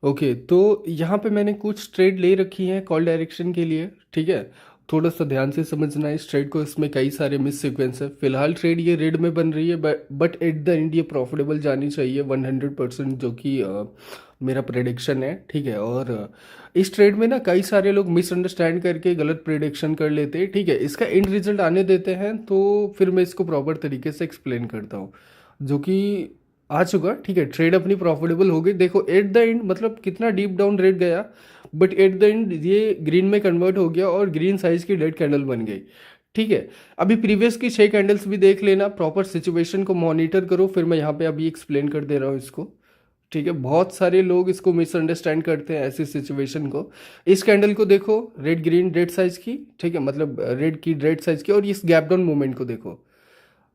Okay, तो यहाँ पे मैंने कुछ ट्रेड ले रखी हैं कॉल डायरेक्शन के लिए। ठीक है, थोड़ा सा ध्यान से समझना है इस ट्रेड को, इसमें कई सारे मिस सीक्वेंस है। फिलहाल ट्रेड ये रेड में बन रही है, बट एट द एंड ये प्रॉफिटेबल जानी चाहिए 100%, जो कि मेरा प्रेडिक्शन है। ठीक है, और इस ट्रेड में ना कई सारे लोग मिसअंडरस्टैंड करके गलत प्रेडिक्शन कर लेते हैं। ठीक है, इसका एंड रिजल्ट आने देते हैं तो फिर मैं इसको प्रॉपर तरीके से एक्सप्लेन करता हूँ, जो कि आ चुका। ठीक है, ट्रेड अपनी प्रॉफिटेबल हो गई। देखो एट द एंड मतलब कितना डीप डाउन रेट गया, बट एट द एंड ये ग्रीन में कन्वर्ट हो गया और ग्रीन साइज की डेड कैंडल बन गई। ठीक है, अभी प्रीवियस की 6 कैंडल्स भी देख लेना, प्रॉपर सिचुएशन को मॉनिटर करो, फिर मैं यहाँ पे अभी एक्सप्लेन कर दे रहा हूँ इसको। ठीक है, बहुत सारे लोग इसको मिसअंडरस्टैंड करते हैं ऐसी सिचुएशन को। इस कैंडल को देखो, रेड ग्रीन रेड साइज की। ठीक है, मतलब रेड की रेड साइज की, और इस गैप डाउन मूवमेंट को देखो।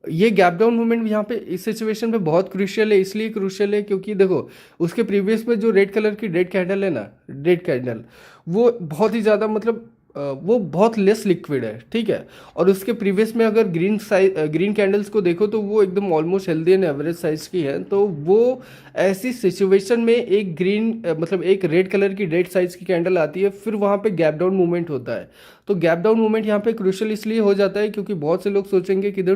ये गैप डाउन मूवमेंट यहाँ पे इस सिचुएशन पे बहुत क्रूशियल है। इसलिए क्रूशियल है क्योंकि देखो उसके प्रीवियस में जो रेड कलर की रेड कैंडल है ना, रेड कैंडल, वो बहुत ही ज़्यादा मतलब वो बहुत लेस लिक्विड है। ठीक है, और उसके प्रीवियस में अगर ग्रीन कैंडल्स को देखो तो वो एकदम almost healthy and average size की है। तो वो ऐसी सिचुएशन में एक ग्रीन मतलब एक रेड कलर की रेड साइज की कैंडल आती है, फिर वहाँ पे गैप डाउन मूवमेंट होता है। तो गैप डाउन मूवमेंट यहाँ पे क्रूशियल इसलिए हो जाता है क्योंकि बहुत से लोग सोचेंगे कि इधर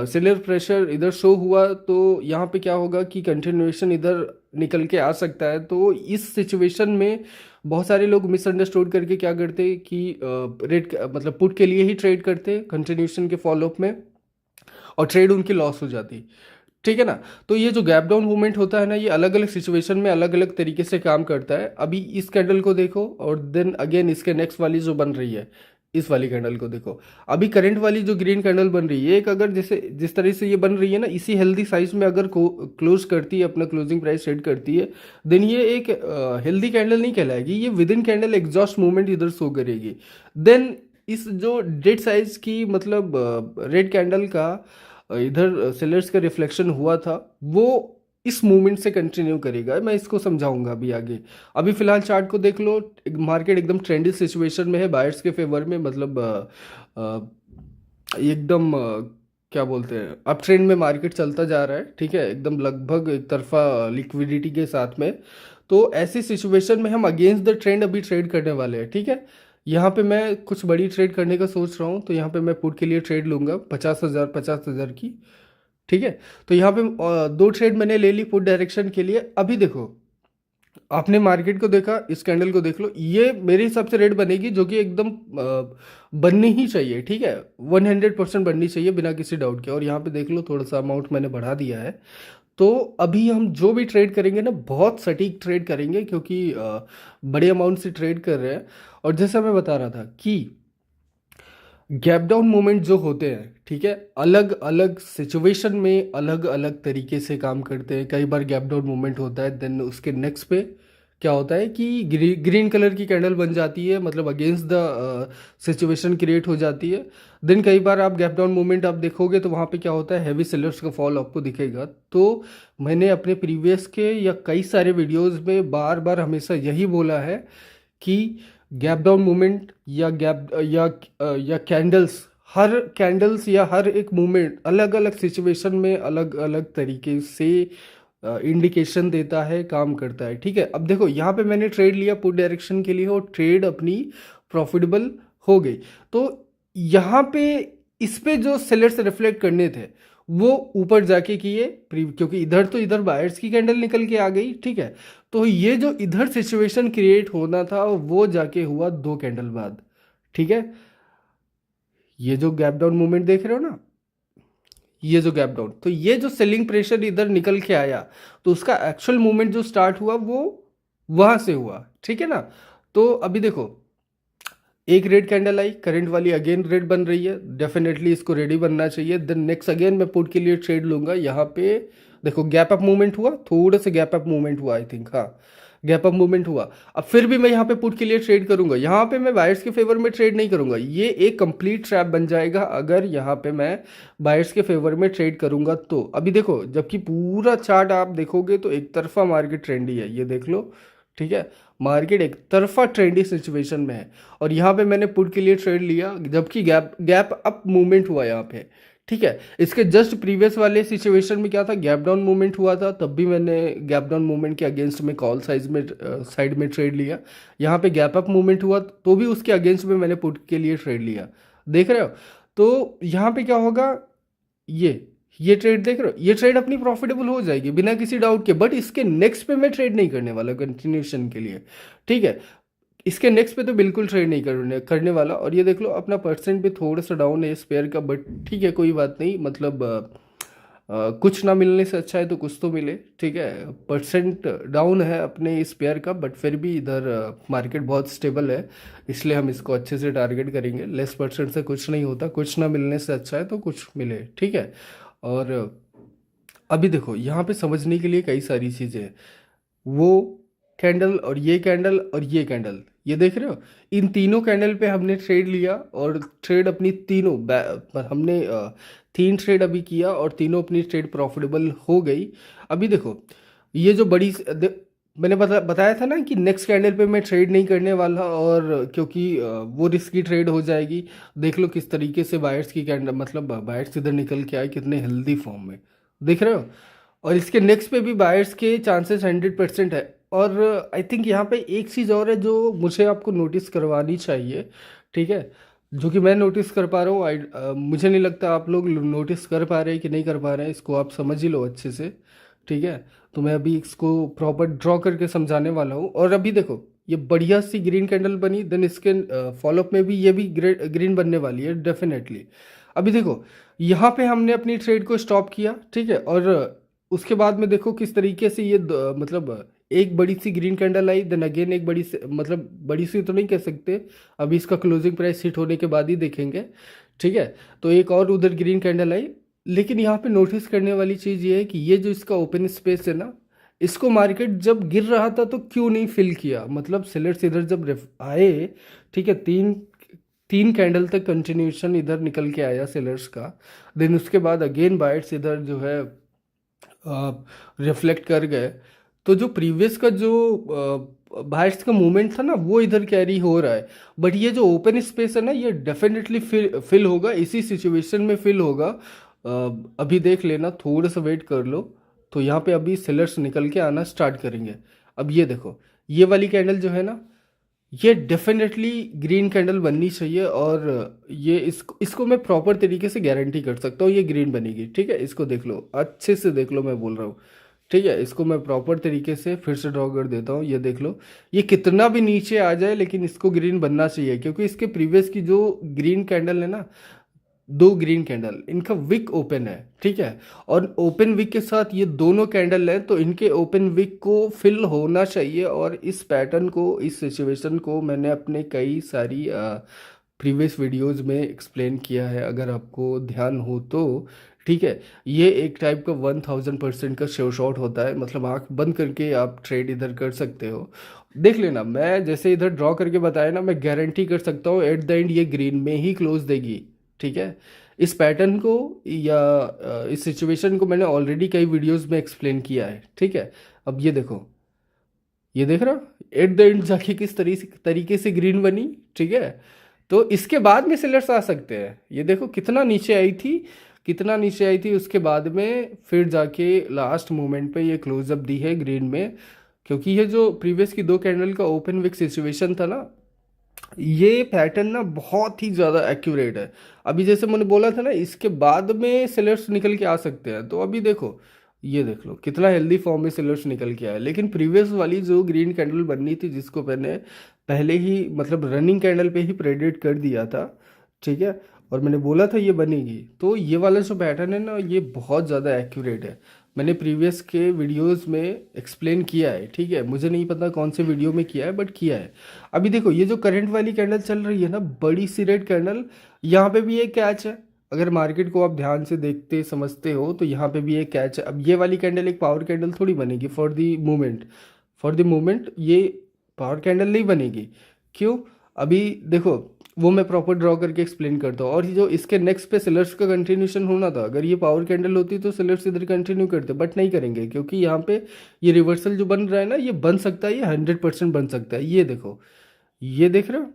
सेलर प्रेशर इधर शो हुआ तो यहाँ पे क्या होगा कि कंटिन्यूएशन इधर निकल के आ सकता है। तो इस सिचुएशन में बहुत सारे लोग मिसअंडरस्टूड करके क्या करते कि रेट मतलब पुट के लिए ही ट्रेड करते कंटिन्यूएशन के फॉलोअप में, और ट्रेड उनकी लॉस हो जाती। ठीक है ना। तो ये जो गैप डाउन मूवमेंट होता है ना, ये अलग अलग सिचुएशन में अलग अलग तरीके से काम करता है। अभी इस कैंडल को देखो, और देन अगेन इसके नेक्स्ट वाली जो बन रही है, इस वाली कैंडल को देखो। अभी करंट वाली जो ग्रीन कैंडल बन रही है, एक अगर जैसे जिस तरह से ये बन रही है ना, इसी हेल्दी साइज में अगर क्लोज करती है, अपना क्लोजिंग प्राइस सेट करती है, देन ये एक हेल्दी कैंडल नहीं कहलाएगी। ये with in candle exhaust movement इधर शो करेगी। देन इस जो डेड साइज की मतलब रेड कैंडल का इधर सेलर्स का रिफ्लेक्शन हुआ था, वो इस मूवमेंट से कंटिन्यू करेगा। मैं इसको समझाऊंगा अभी आगे। अभी फिलहाल चार्ट को देख लो, मार्केट एकदम ट्रेंडी सिचुएशन में है, बायर्स के फेवर में, मतलब एकदम क्या बोलते हैं, अप ट्रेंड में मार्केट चलता जा रहा है। ठीक है, एकदम लगभग एक तरफा लिक्विडिटी के साथ में। तो ऐसी सिचुएशन में हम अगेंस्ट द ट्रेंड अभी ट्रेड करने वाले हैं। ठीक है, यहाँ पे मैं कुछ बड़ी ट्रेड करने का सोच रहा हूँ, तो यहाँ पे मैं पुट के लिए ट्रेड लूंगा 50,000 की। ठीक है, तो यहाँ पे दो ट्रेड मैंने ले ली पुट डायरेक्शन के लिए। अभी देखो, आपने मार्केट को देखा, इस कैंडल को देख लो, ये मेरे हिसाब से रेड बनेगी जो कि एकदम बननी ही चाहिए। ठीक है, 100% बननी चाहिए बिना किसी डाउट के। और यहाँ पे देख लो, थोड़ा सा अमाउंट मैंने बढ़ा दिया है। तो अभी हम जो भी ट्रेड करेंगे ना, बहुत सटीक ट्रेड करेंगे, क्योंकि बड़े अमाउंट से ट्रेड कर रहे हैं। और जैसा मैं बता रहा था कि गैप डाउन मोमेंट जो होते हैं, ठीक है, अलग अलग सिचुएशन में अलग अलग तरीके से काम करते हैं। कई बार गैप डाउन मोमेंट होता है, देन उसके नेक्स्ट पे क्या होता है कि ग्रीन कलर की कैंडल बन जाती है, मतलब अगेंस्ट द सिचुएशन क्रिएट हो जाती है। देन कई बार आप गैप डाउन मोमेंट आप देखोगे तो वहाँ पे क्या होता है, हैवी सेलर्स का फॉल आपको दिखेगा। तो मैंने अपने प्रीवियस के या कई सारे वीडियोस में बार बार हमेशा यही बोला है कि गैप डाउन मूवमेंट या या कैंडल्स, हर कैंडल्स या हर एक मूवमेंट अलग अलग सिचुएशन में अलग अलग तरीके से इंडिकेशन देता है, काम करता है। ठीक है, अब देखो यहाँ पे मैंने ट्रेड लिया पुट डायरेक्शन के लिए, और ट्रेड अपनी प्रॉफिटेबल हो गई। तो यहाँ पे इस पे जो सेलर्स रिफ्लेक्ट करने थे वो ऊपर जाके किए, क्योंकि इधर तो इधर बायर्स की कैंडल निकल के आ गई। ठीक है, तो ये जो इधर सिचुएशन क्रिएट होना था वो जाके हुआ 2 कैंडल बाद। ठीक है, ये जो गैप डाउन मूवमेंट देख रहे हो ना, ये जो गैप डाउन, तो ये जो सेलिंग प्रेशर इधर निकल के आया, तो उसका एक्चुअल मूवमेंट जो स्टार्ट हुआ वो वहां से हुआ। ठीक है ना। तो अभी देखो, एक रेड कैंडल आई, करंट वाली अगेन रेड बन रही है, डेफिनेटली इसको रेडी बनना चाहिए। देन नेक्स्ट अगेन मैं पुट के लिए ट्रेड लूंगा। यहाँ पे देखो गैप अप मूवमेंट हुआ, थोड़ा सा गैप अप मूवमेंट हुआ, आई थिंक, हाँ गैप अप मूवमेंट हुआ। अब फिर भी मैं यहाँ पे पुट के लिए ट्रेड करूंगा। यहाँ पे मैं बायर्स के फेवर में ट्रेड नहीं करूंगा, ये एक कंप्लीट ट्रैप बन जाएगा अगर यहाँ पे मैं बायर्स के फेवर में ट्रेड करूंगा। तो अभी देखो, जबकि पूरा चार्ट आप देखोगे तो एक तरफा मार्केट ट्रेंडी है, ये देख लो। ठीक है, मार्केट एक तरफा ट्रेंडी सिचुएशन में है, और यहाँ पे मैंने पुट के लिए ट्रेड लिया जबकि गैप गैप अप मूवमेंट हुआ यहाँ पे। ठीक है। इसके जस्ट प्रीवियस वाले सिचुएशन में क्या था, गैप डाउन मूवमेंट हुआ था, तब भी मैंने गैप डाउन मूवमेंट के अगेंस्ट में कॉल साइड में ट्रेड लिया। यहाँ पे गैप अप मूवमेंट हुआ तो भी उसके अगेंस्ट में मैंने पुट के लिए ट्रेड लिया। देख रहे हो? तो यहाँ पे क्या होगा, ये ये ट्रेड देख रहे हो, ये ट्रेड अपनी प्रॉफिटेबल हो जाएगी बिना किसी डाउट के, बट इसके नेक्स्ट पे मैं ट्रेड नहीं करने वाला कंटिन्यूशन के लिए। ठीक है, इसके नेक्स्ट पे तो बिल्कुल ट्रेड नहीं करने करने वाला। और ये देख लो अपना परसेंट भी थोड़ा सा डाउन है स्पेयर का, बट ठीक है कोई बात नहीं, मतलब कुछ ना मिलने से अच्छा है तो कुछ तो मिले। ठीक है, परसेंट डाउन है अपने स्पेयर का, बट फिर भी इधर मार्केट बहुत स्टेबल है, इसलिए हम इसको अच्छे से टारगेट करेंगे। लेस परसेंट से कुछ नहीं होता, कुछ ना मिलने से अच्छा है तो कुछ मिले। ठीक है। और अभी देखो यहाँ पे समझने के लिए कई सारी चीज़ें हैं। वो कैंडल और ये कैंडल और ये कैंडल, ये देख रहे हो, इन तीनों कैंडल पे हमने ट्रेड लिया और ट्रेड अपनी तीनों हमने 3 ट्रेड अभी किया और तीनों अपनी ट्रेड प्रॉफिटेबल हो गई। अभी देखो ये जो मैंने बताया था ना कि नेक्स्ट कैंडल पे मैं ट्रेड नहीं करने वाला, और क्योंकि वो रिस्की ट्रेड हो जाएगी। देख लो किस तरीके से बायर्स की कैंडल, मतलब बायर्स इधर निकल के आए कितने हेल्दी फॉर्म में, देख रहे हो। और इसके नेक्स्ट पे भी बायर्स के चांसेस 100% है। और आई थिंक यहाँ पे एक चीज़ और है जो मुझे आपको नोटिस करवानी चाहिए। ठीक है, जो कि मैं नोटिस कर पा रहा हूँ, मुझे नहीं लगता आप लोग नोटिस कर पा रहे हैं कि नहीं कर पा रहे हैं, इसको आप समझ ही लो अच्छे से। ठीक है, तो मैं अभी इसको प्रॉपर ड्रॉ करके समझाने वाला हूँ। और अभी देखो ये बढ़िया सी ग्रीन कैंडल बनी, देन इसके फॉलोअप में भी ये भी ग्रीन बनने वाली है डेफिनेटली। अभी देखो यहाँ पे हमने अपनी ट्रेड को स्टॉप किया। ठीक है, और उसके बाद में देखो किस तरीके से ये मतलब एक बड़ी सी ग्रीन कैंडल आई, देन अगेन एक बड़ी सी, मतलब बड़ी सी तो नहीं कह सकते, अभी इसका क्लोजिंग प्राइस हिट होने के बाद ही देखेंगे। ठीक है, तो एक और उधर ग्रीन कैंडल आई। लेकिन यहाँ पे नोटिस करने वाली चीज़ ये है कि ये जो इसका ओपन स्पेस है ना, इसको मार्केट जब गिर रहा था तो क्यों नहीं फिल किया, मतलब सेलर्स इधर जब आए, ठीक है, तीन तीन कैंडल तक कंटिन्यूशन इधर निकल के आया सेलर्स का, देन उसके बाद अगेन बायर्स इधर जो है रिफ्लेक्ट कर गए। तो जो प्रीवियस का जो बायर्स का मूवमेंट था ना वो इधर कैरी हो रहा है, बट ये जो ओपन स्पेस है ना ये डेफिनेटली फिल होगा, इसी सिचुएशन में फिल होगा। अभी देख लेना, थोड़ा सा वेट कर लो। तो यहाँ पे अभी सेलर्स निकल के आना स्टार्ट करेंगे। अब ये देखो ये वाली कैंडल जो है ना, ये डेफिनेटली ग्रीन कैंडल बननी चाहिए, और ये इसको मैं प्रॉपर तरीके से गारंटी कर सकता हूँ ये ग्रीन बनेगी। ठीक है, इसको देख लो अच्छे से, देख लो मैं बोल रहा हूँ। ठीक है, इसको मैं प्रॉपर तरीके से फिर से ड्रॉ कर देता हूँ। ये देख लो, ये कितना भी नीचे आ जाए लेकिन इसको ग्रीन बनना चाहिए, क्योंकि इसके प्रीवियस की जो ग्रीन कैंडल है ना, 2 ग्रीन कैंडल, इनका विक ओपन है। ठीक है, और ओपन विक के साथ ये दोनों कैंडल है, तो इनके ओपन विक को फिल होना चाहिए। और इस पैटर्न को, इस सिचुएशन को मैंने अपने कई सारी प्रीवियस वीडियोस में एक्सप्लेन किया है, अगर आपको ध्यान हो तो। ठीक है, ये एक टाइप का 1000% का शो शॉट होता है, मतलब आंख बंद करके आप ट्रेड इधर कर सकते हो। देख लेना, मैं जैसे इधर ड्रॉ करके बताया ना, मैं गारंटी कर सकता हूँ एट द एंड ये ग्रीन में ही क्लोज देगी। ठीक है, इस पैटर्न को या इस सिचुएशन को मैंने ऑलरेडी कई वीडियोस में एक्सप्लेन किया है। ठीक है, अब ये देखो, ये देख रहा, एट द एंड जाके किस तरीके से ग्रीन बनी। ठीक है, तो इसके बाद में सेलर्स आ सकते हैं। ये देखो कितना नीचे आई थी, कितना नीचे आई थी, उसके बाद में फिर जाके लास्ट मोमेंट पे ये क्लोजअप दी है ग्रीन में। क्योंकि ये जो प्रीवियस की 2 कैंडल का ओपन विक सिचुएशन था ना, ये पैटर्न ना बहुत ही ज़्यादा एक्यूरेट है। अभी जैसे मैंने बोला था ना, इसके बाद में सेलर्स निकल के आ सकते हैं, तो अभी देखो ये देख लो कितना हेल्दी फॉर्म में सेलर्स निकल के आए। लेकिन प्रीवियस वाली जो ग्रीन कैंडल बननी थी, जिसको मैंने पहले ही मतलब रनिंग कैंडल पे ही प्रेडिक्ट कर दिया था। ठीक है, और मैंने बोला था ये बनेगी, तो ये वाला जो पैटर्न है ना ये बहुत ज़्यादा एक्यूरेट है। मैंने प्रीवियस के वीडियोस में एक्सप्लेन किया है। ठीक है, मुझे नहीं पता कौन से वीडियो में किया है, बट किया है। अभी देखो ये जो करंट वाली कैंडल चल रही है ना, बड़ी सी रेड कैंडल, यहाँ पे भी एक कैच है। अगर मार्केट को आप ध्यान से देखते समझते हो तो यहाँ पे भी एक कैच है। अब ये वाली कैंडल एक पावर कैंडल थोड़ी बनेगी फॉर द मोमेंट, ये पावर कैंडल नहीं बनेगी। क्यों? अभी देखो वो मैं प्रॉपर ड्रॉ करके एक्सप्लेन करता हूँ। और ये जो इसके नेक्स्ट पे सेलर्स का कंटिन्यूशन होना था, अगर ये पावर कैंडल होती तो सेलर्स इधर कंटिन्यू करते, बट नहीं करेंगे, क्योंकि यहाँ पे ये रिवर्सल जो बन रहा है ना, ये बन सकता है, ये 100% बन सकता है। ये देखो, ये देख रहे हो,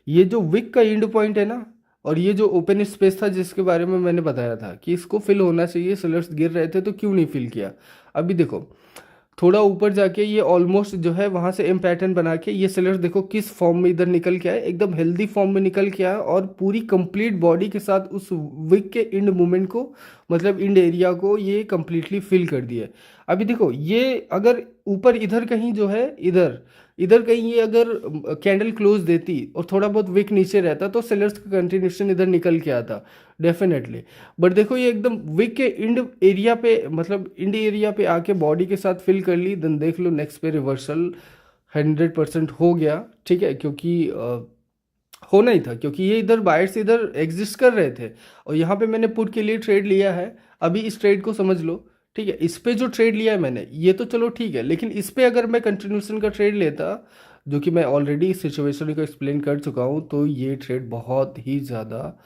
ये जो विक का एंड पॉइंट है ना, और ये जो ओपन स्पेस था जिसके बारे में मैंने बताया था कि इसको फिल होना चाहिए, सेलर्स गिर रहे थे तो क्यों नहीं फिल किया। अभी देखो थोड़ा ऊपर जाके ये ऑलमोस्ट जो है वहां से एम पैटर्न बना के ये सेलर्स देखो किस फॉर्म में इधर निकल के आए, एकदम हेल्दी फॉर्म में निकल के आया और पूरी कंप्लीट बॉडी के साथ उस विक के इंड मूवमेंट को, मतलब इंड एरिया को ये कंप्लीटली फिल कर दिया। अभी देखो ये अगर ऊपर इधर कहीं जो है इधर इधर कहीं ये अगर कैंडल क्लोज देती और थोड़ा बहुत विक नीचे रहता तो सेलर्स का कंटिन्यूशन इधर निकल के आता डेफिनेटली। बट देखो ये एकदम विक के इंड एरिया पे, मतलब इंड एरिया पे आके बॉडी के साथ फिल कर ली, देन देख लो नेक्स्ट पे रिवर्सल 100% हो गया। ठीक है, क्योंकि होना ही था, क्योंकि ये इधर बायर्स इधर एग्जिस्ट कर रहे थे और यहाँ पे मैंने पुट के लिए ट्रेड लिया है। अभी इस ट्रेड को समझ लो। ठीक है, इस पे जो ट्रेड लिया है मैंने ये तो चलो ठीक है, लेकिन इस पे अगर मैं कंटिन्यूशन का ट्रेड लेता, जो कि मैं ऑलरेडी इस सिचुएशन को एक्सप्लेन कर चुका हूँ, तो ये ट्रेड बहुत ही ज़्यादा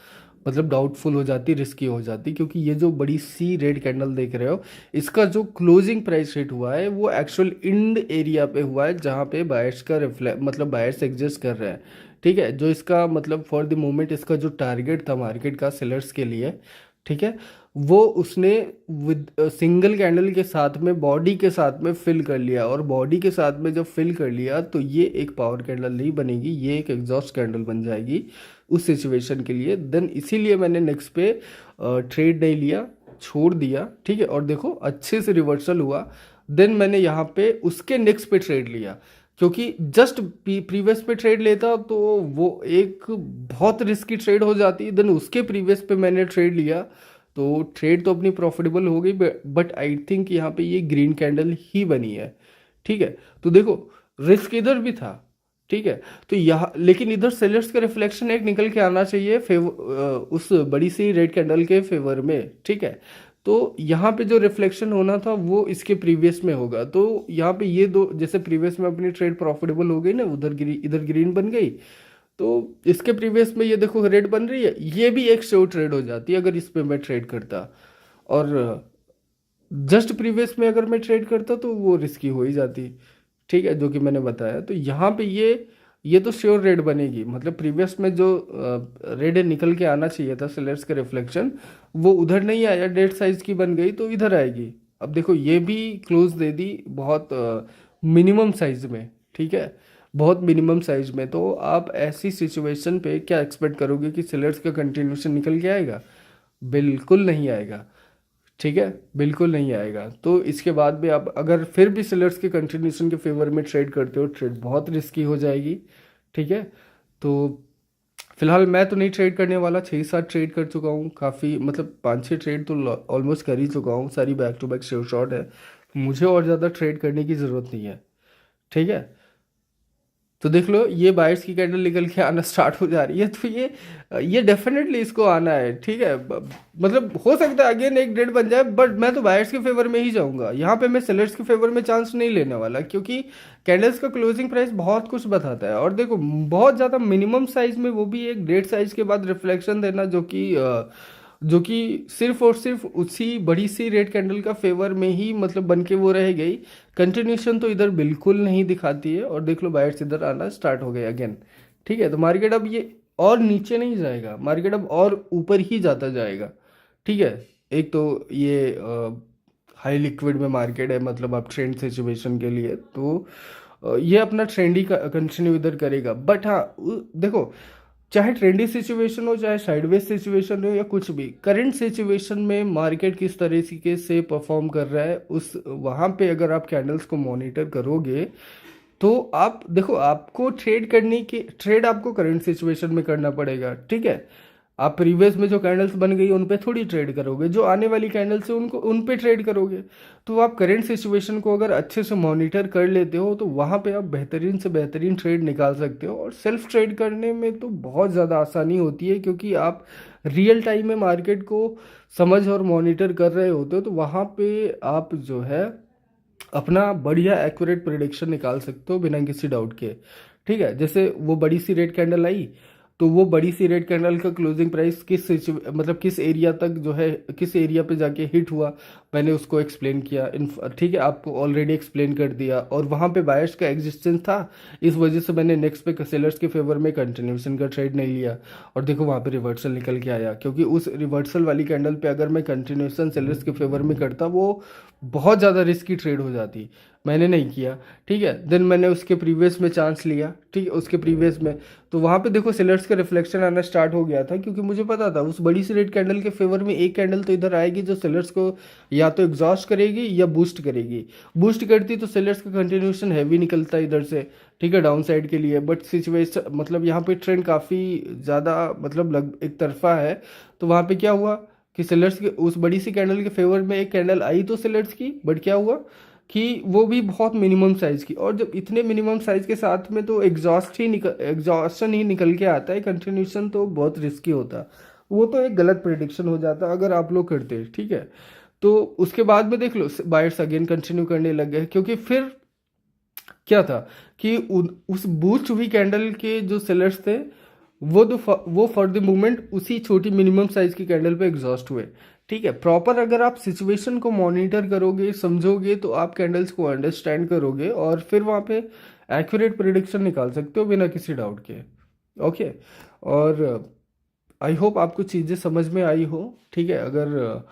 मतलब डाउटफुल हो जाती, रिस्की हो जाती, क्योंकि ये जो बड़ी सी रेड कैंडल देख रहे हो इसका जो क्लोजिंग प्राइस रेट हुआ है वो एक्चुअल इंड एरिया पे हुआ है जहाँ पे बायर्स का रिफ्लेक्ट मतलब बायर्स एग्जिस्ट कर रहे हैं। ठीक है, जो इसका मतलब फॉर द मोमेंट इसका जो टारगेट था मार्केट का सेलर्स के लिए, ठीक है, वो उसने विद सिंगल कैंडल के साथ में बॉडी के साथ में फिल कर लिया, और बॉडी के साथ में जब फिल कर लिया तो ये एक पावर कैंडल नहीं बनेगी, ये एक एग्जॉस्ट कैंडल बन जाएगी उस सिचुएशन के लिए। देन इसीलिए मैंने नेक्स्ट पे ट्रेड नहीं लिया, छोड़ दिया। ठीक है, और देखो अच्छे से रिवर्सल हुआ। देन मैंने यहाँ पे उसके नेक्स्ट पे ट्रेड लिया, क्योंकि जस्ट प्रीवियस पे ट्रेड लेता तो वो एक बहुत रिस्की ट्रेड हो जाती। देन उसके प्रीवियस पे मैंने ट्रेड लिया तो ट्रेड तो अपनी प्रॉफिटेबल हो गई, बट आई थिंक यहाँ पे ये ग्रीन कैंडल ही बनी है। ठीक है, तो देखो रिस्क इधर भी था। ठीक है, तो यहाँ लेकिन इधर सेलर्स का रिफ्लेक्शन एक निकल के आना चाहिए उस बड़ी सी रेड कैंडल के फेवर में। ठीक है, तो यहाँ पे जो रिफ्लेक्शन होना था वो इसके प्रीवियस में होगा, तो यहाँ पे ये दो जैसे प्रीवियस में अपनी ट्रेड प्रॉफिटेबल हो गई ना, इधर ग्रीन बन गई, तो इसके प्रीवियस में ये देखो रेड बन रही है, ये भी एक श्योर ट्रेड हो जाती है अगर इस पे मैं ट्रेड करता। और जस्ट प्रीवियस में अगर मैं ट्रेड करता तो वो रिस्की हो ही जाती। ठीक है, जो कि मैंने बताया, तो यहाँ पे ये तो श्योर रेड बनेगी, मतलब प्रीवियस में जो रेड निकल के आना चाहिए था सेलर्स का रिफ्लेक्शन, वो उधर नहीं आया, डेड साइज की बन गई, तो इधर आएगी। अब देखो ये भी क्लोज दे दी बहुत मिनिमम साइज में। ठीक है, बहुत मिनिमम साइज में, तो आप ऐसी सिचुएशन पे क्या एक्सपेक्ट करोगे कि सेलर्स का कंटिन्यूशन निकल के आएगा? बिल्कुल नहीं आएगा। ठीक है, बिल्कुल नहीं आएगा। तो इसके बाद भी आप अगर फिर भी सेलर्स के कंटिन्यूशन के फेवर में ट्रेड करते हो, ट्रेड बहुत रिस्की हो जाएगी। ठीक है, तो फिलहाल मैं तो नहीं ट्रेड करने वाला, 6-7 ट्रेड कर चुका हूँ काफ़ी, मतलब 5-6 ट्रेड तो ऑलमोस्ट कर ही चुका हूँ, सारी back to back sure shot है, मुझे और ज़्यादा ट्रेड करने की ज़रूरत नहीं है। ठीक है, तो देख लो ये बायर्स की कैंडल निकल के आना स्टार्ट हो जा रही है, तो ये डेफिनेटली इसको आना है। ठीक है, मतलब हो सकता है अगेन एक डेट बन जाए, बट मैं तो बायर्स के फेवर में ही जाऊंगा, यहाँ पे मैं सेलर्स के फेवर में चांस नहीं लेने वाला, क्योंकि कैंडल्स का क्लोजिंग प्राइस बहुत कुछ बताता है। और देखो बहुत ज़्यादा मिनिमम साइज में, वो भी एक डेढ़ साइज के बाद रिफ्लेक्शन देना, जो कि सिर्फ और सिर्फ उसी बड़ी सी रेड कैंडल का फेवर में ही मतलब बन के वो रह गई, कंटिन्यूशन तो इधर बिल्कुल नहीं दिखाती है। और देख लो बायर्स इधर आना स्टार्ट हो गए अगेन। ठीक है, तो मार्केट अब ये और नीचे नहीं जाएगा, मार्केट अब और ऊपर ही जाता जाएगा। ठीक है, एक तो ये हाई लिक्विड में मार्केट है, मतलब आप ट्रेंड सिचुएशन के लिए तो ये अपना ट्रेंड ही कंटिन्यू इधर करेगा। बट हाँ देखो, चाहे ट्रेंडी सिचुएशन हो, चाहे साइडवेज सिचुएशन हो, या कुछ भी, करंट सिचुएशन में मार्केट किस तरीके से परफॉर्म कर रहा है उस वहाँ पे अगर आप कैंडल्स को मॉनिटर करोगे तो आप देखो आपको ट्रेड आपको करंट सिचुएशन में करना पड़ेगा। ठीक है, आप प्रीवियस में जो कैंडल्स बन गई उन पे थोड़ी ट्रेड करोगे, जो आने वाली कैंडल्स है उनको उन पे ट्रेड करोगे। तो आप करंट सिचुएशन को अगर अच्छे से मॉनिटर कर लेते हो तो वहाँ पे आप बेहतरीन से बेहतरीन ट्रेड निकाल सकते हो। और सेल्फ ट्रेड करने में तो बहुत ज़्यादा आसानी होती है, क्योंकि आप रियल टाइम में मार्केट को समझ और मॉनिटर कर रहे होते हो, तो वहाँ पे आप जो है अपना बढ़िया एक्यूरेट प्रिडिक्शन निकाल सकते हो बिना किसी डाउट के। ठीक है, जैसे वो बड़ी सी रेड कैंडल आई तो वो बड़ी सी रेड कैंडल का क्लोजिंग प्राइस मतलब किस एरिया तक जो है, किस एरिया पे जाके हिट हुआ, मैंने उसको एक्सप्लेन किया। ठीक है, आपको ऑलरेडी एक्सप्लेन कर दिया। और वहाँ पे बायर्स का एग्जिस्टेंस था, इस वजह से मैंने नेक्स्ट पे सेलर्स के फेवर में कंटिन्यूशन का ट्रेड नहीं लिया। और देखो वहाँ पे रिवर्सल निकल के आया, क्योंकि उस रिवर्सल वाली कैंडल पे अगर मैं कंटिन्यूशन सेलर्स के फेवर में करता, वो बहुत ज़्यादा रिस्की ट्रेड हो जाती, मैंने नहीं किया। ठीक है, देन मैंने उसके प्रीवियस में चांस लिया। ठीक है, उसके प्रीवियस में तो वहाँ पे देखो सेलर्स का रिफ्लेक्शन आना स्टार्ट हो गया था, क्योंकि मुझे पता था उस बड़ी सी रेड कैंडल के फेवर में एक कैंडल तो इधर आएगी जो सेलर्स को या तो एग्जॉस्ट करेगी या बूस्ट करेगी। बूस्ट करती तो सेलर्स का कंटिन्यूशन हैवी निकलता इधर से, ठीक है, डाउन साइड के लिए। बट सिचुएशन मतलब यहाँ पे ट्रेंड काफ़ी ज़्यादा मतलब एक तरफा है। तो वहाँ पे क्या हुआ कि सेलर्स के उस बड़ी सी कैंडल के फेवर में एक कैंडल आई तो सेलर्स की, बट क्या हुआ कि वो भी बहुत मिनिमम साइज की। और जब इतने मिनिमम साइज के साथ में तो एग्जॉस्शन ही निकल के आता है, कंटिन्यूशन तो बहुत रिस्की होता है। वो तो एक गलत प्रिडिक्शन हो जाता अगर आप लोग करते। ठीक है, तो उसके बाद में देख लो बायर्स अगेन कंटिन्यू करने लग गए, क्योंकि फिर क्या था कि उस बूस्ट हुई कैंडल के जो सेलर्स थे वो फॉर द मोमेंट उसी छोटी मिनिमम साइज की कैंडल पे एग्जॉस्ट हुए। ठीक है, प्रॉपर अगर आप सिचुएशन को मॉनिटर करोगे, समझोगे, तो आप कैंडल्स को अंडरस्टैंड करोगे और फिर वहाँ पे एक्यूरेट प्रिडिक्शन निकाल सकते हो बिना किसी डाउट के। ओके, और आई होप आपको चीज़ें समझ में आई हो। ठीक है, अगर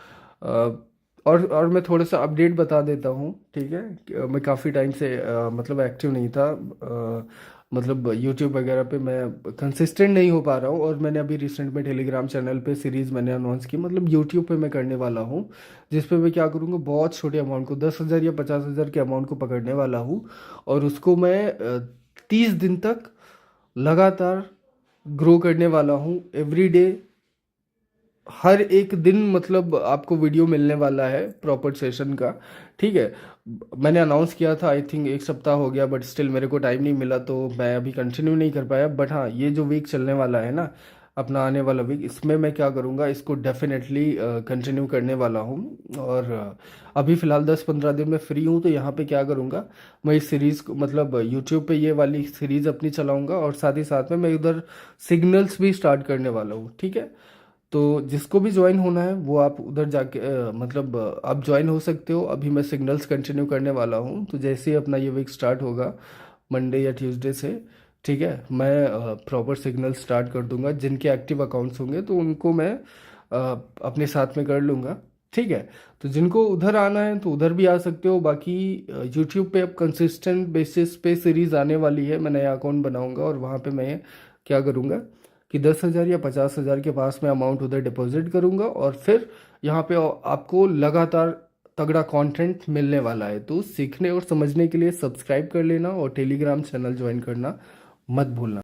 और मैं थोड़ा सा अपडेट बता देता हूँ। ठीक है, मैं काफ़ी टाइम से मतलब एक्टिव नहीं था, मतलब यूट्यूब वगैरह पे मैं कंसिस्टेंट नहीं हो पा रहा हूँ। और मैंने अभी रिसेंट में टेलीग्राम चैनल पे सीरीज़ मैंने अनाउंस की, मतलब यूट्यूब पे मैं करने वाला हूँ, जिस पे मैं क्या करूँगा, बहुत छोटे अमाउंट को 10,000 या 50,000 के अमाउंट को पकड़ने वाला हूँ। और उसको मैं 30 दिन तक लगातार ग्रो करने वाला हूँ। एवरी डे, हर एक दिन मतलब आपको वीडियो मिलने वाला है प्रॉपर सेशन का। ठीक है, मैंने अनाउंस किया था, आई थिंक 1 सप्ताह हो गया, बट स्टिल मेरे को टाइम नहीं मिला, तो मैं अभी कंटिन्यू नहीं कर पाया। बट हाँ, ये जो वीक चलने वाला है ना, अपना आने वाला वीक, इसमें मैं क्या करूँगा, इसको डेफिनेटली कंटिन्यू करने वाला हूँ। और अभी फ़िलहाल 10-15 दिन में फ्री हूँ, तो यहाँ पे क्या करूँगा, मैं इस सीरीज़ को मतलब यूट्यूब पे ये वाली सीरीज़ अपनी चलाऊँगा, और साथ ही साथ में मैं उधर सिग्नल्स भी स्टार्ट करने वाला हूँ। ठीक है, तो जिसको भी ज्वाइन होना है वो आप उधर जाके मतलब आप ज्वाइन हो सकते हो। अभी मैं सिग्नल्स कंटिन्यू करने वाला हूँ, तो जैसे ही अपना ये वीक स्टार्ट होगा मंडे या ट्यूसडे से, ठीक है, मैं प्रॉपर सिग्नल स्टार्ट कर दूंगा। जिनके एक्टिव अकाउंट्स होंगे तो उनको मैं अपने साथ में कर लूँगा। ठीक है, तो जिनको उधर आना है तो उधर भी आ सकते हो। बाकी यूट्यूब पे अब कंसिस्टेंट बेसिस पे सीरीज़ आने वाली है, मैं नया अकाउंट बनाऊंगा और वहाँ पे मैं क्या करूँगा कि 10,000 या 50,000 के पास में अमाउंट उधर डिपॉजिट करूँगा, और फिर यहाँ पे आपको लगातार तगड़ा कंटेंट मिलने वाला है। तो सीखने और समझने के लिए सब्सक्राइब कर लेना और टेलीग्राम चैनल ज्वाइन करना मत भूलना।